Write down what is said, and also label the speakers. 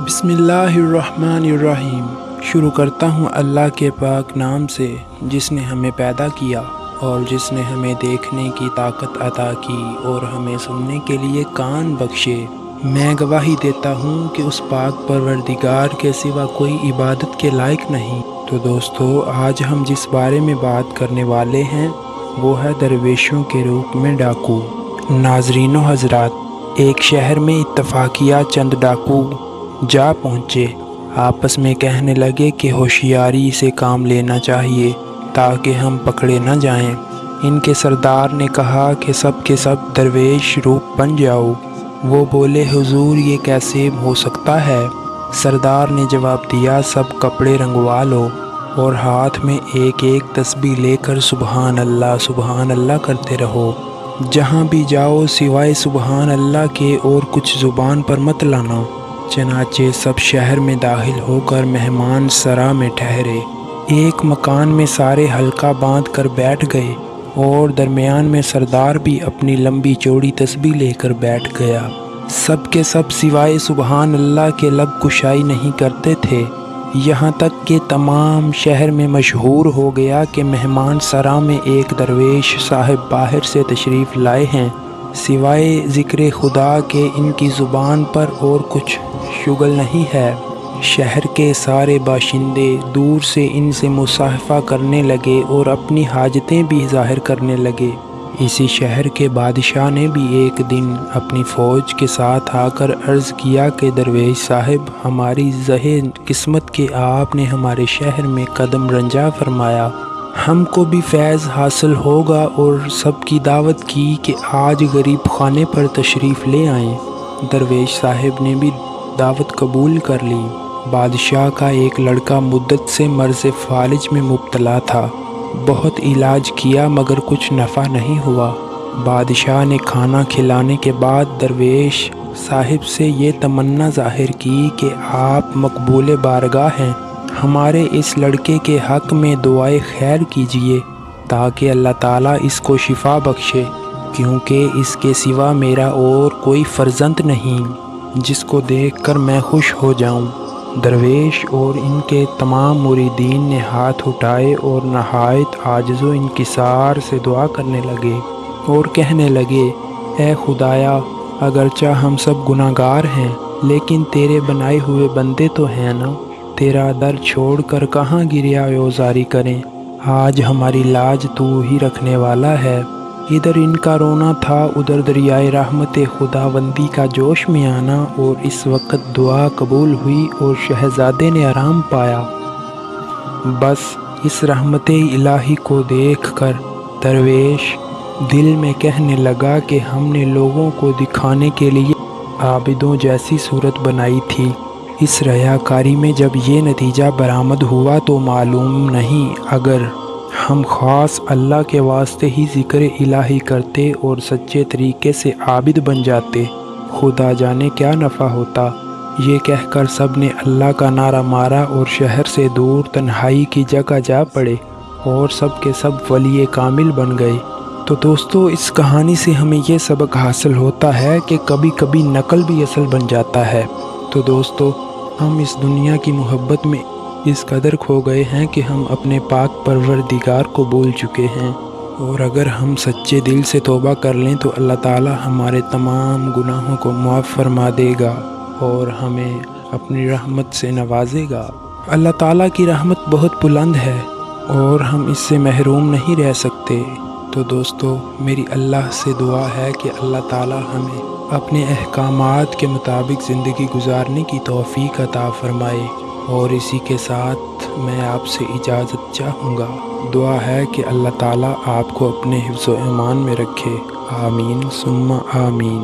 Speaker 1: बिस्मिल्लाहिर्रहमानिर्रहीम। शुरू करता हूँ अल्लाह के पाक नाम से, जिसने हमें पैदा किया और जिसने हमें देखने की ताकत अता की और हमें सुनने के लिए कान बख्शे। मैं गवाही देता हूँ कि उस पाक परवरदिगार के सिवा कोई इबादत के लायक नहीं। तो दोस्तों, आज हम जिस बारे में बात करने वाले हैं वो है दरवेशों के रूप में डाकू। नाज़रीनो हज़रात, एक शहर में इत्तफाकिया चंद डाकू जा पहुँचे। आपस में कहने लगे कि होशियारी से काम लेना चाहिए ताकि हम पकड़े न जाएं। इनके सरदार ने कहा कि सब के सब दरवेश रूप बन जाओ। वो बोले, हुजूर ये कैसे हो सकता है? सरदार ने जवाब दिया, सब कपड़े रंगवा लो और हाथ में एक एक तस्बीह लेकर सुबहान अल्लाह करते रहो। जहाँ भी जाओ सिवाय सुबहान अल्लाह के और कुछ ज़ुबान पर मत लाना। चनाचे सब शहर में दाखिल होकर मेहमान सरा में ठहरे। एक मकान में सारे हल्का बांध कर बैठ गए और दरमियान में सरदार भी अपनी लंबी चौड़ी तस्बीह लेकर बैठ गया। सब के सब सिवाय सुबहान अल्लाह के लब कुशाई नहीं करते थे। यहाँ तक कि तमाम शहर में मशहूर हो गया कि मेहमान सरा में एक दरवेश साहिब बाहर से तशरीफ़ लाए हैं। सिवाय ज़िक्र खुदा के इनकी ज़ुबान पर और कुछ शुगल नहीं है। शहर के सारे बाशिंदे दूर से इनसे मुसाफा करने लगे और अपनी हाजतें भी ज़ाहिर करने लगे। इसी शहर के बादशाह ने भी एक दिन अपनी फ़ौज के साथ आकर अर्ज़ किया कि दरवेश साहिब, हमारी ज़हे किस्मत के आपने हमारे शहर में कदम रंजा फरमाया। हमको भी फैज़ हासिल होगा और सबकी दावत की कि आज गरीब खाने पर तशरीफ़ ले आएँ। दरवेश साहिब ने भी दावत कबूल कर ली। बादशाह का एक लड़का मुद्दत से मर्ज़ फालिज में मुब्तला था। बहुत इलाज किया मगर कुछ नफ़ा नहीं हुआ। बादशाह ने खाना खिलाने के बाद दरवेश साहिब से ये तमन्ना ज़ाहिर की कि आप मकबूल बारगाह हैं, हमारे इस लड़के के हक़ में दुआए खैर कीजिए ताकि अल्लाह ताला इसको शिफा बख्शे, क्योंकि इसके सिवा मेरा और कोई फ़र्जंद नहीं जिसको देखकर मैं खुश हो जाऊं। दरवेश और इनके तमाम मुरीदीन ने हाथ उठाए और नहायत आजिज़ो इनकिसार से दुआ करने लगे और कहने लगे, ए खुदाया, अगरचा हम सब गुनाहगार हैं लेकिन तेरे बनाए हुए बंदे तो हैं ना। तेरा दर छोड़ कर कहाँ गिरियाज़ारी करें। आज हमारी लाज तू ही रखने वाला है। इधर इनका रोना था, उधर दरियाए रहमत खुदावंदी का जोश में आना, और इस वक्त दुआ कबूल हुई और शहज़ादे ने आराम पाया। बस इस रहमत इलाही को देखकर दरवेश दिल में कहने लगा कि हमने लोगों को दिखाने के लिए आबिदों जैसी सूरत बनाई थी। इस रयाकारी में जब ये नतीजा बरामद हुआ तो मालूम नहीं अगर हम ख़ास अल्लाह के वास्ते ही ज़िक्र इलाही करते और सच्चे तरीके से आबिद बन जाते, खुदा जाने क्या नफ़ा होता। ये कहकर सब ने अल्लाह का नारा मारा और शहर से दूर तन्हाई की जगह जा पड़े और सब के सब वली कामिल बन गए। तो दोस्तों, इस कहानी से हमें ये सबक हासिल होता है कि कभी कभी नकल भी असल बन जाता है। तो दोस्तों, हम इस दुनिया की मोहब्बत में इस कदर खो गए हैं कि हम अपने पाक परवरदिगार को भूल चुके हैं, और अगर हम सच्चे दिल से तौबा कर लें तो अल्लाह ताला हमारे तमाम गुनाहों को माफ़ फरमा देगा और हमें अपनी रहमत से नवाजेगा। अल्लाह ताला की रहमत बहुत बुलंद है और हम इससे महरूम नहीं रह सकते। तो दोस्तों, मेरी अल्लाह से दुआ है कि अल्लाह ताला हमें अपने अहकामात के मुताबिक ज़िंदगी गुजारने की तौफ़ीक अता फ़रमाए। और इसी के साथ मैं आपसे इजाज़त चाहूँगा। दुआ है कि अल्लाह ताला आपको अपने हिफ्ज़ व ईमान में रखे। आमीन सुम्मा आमीन।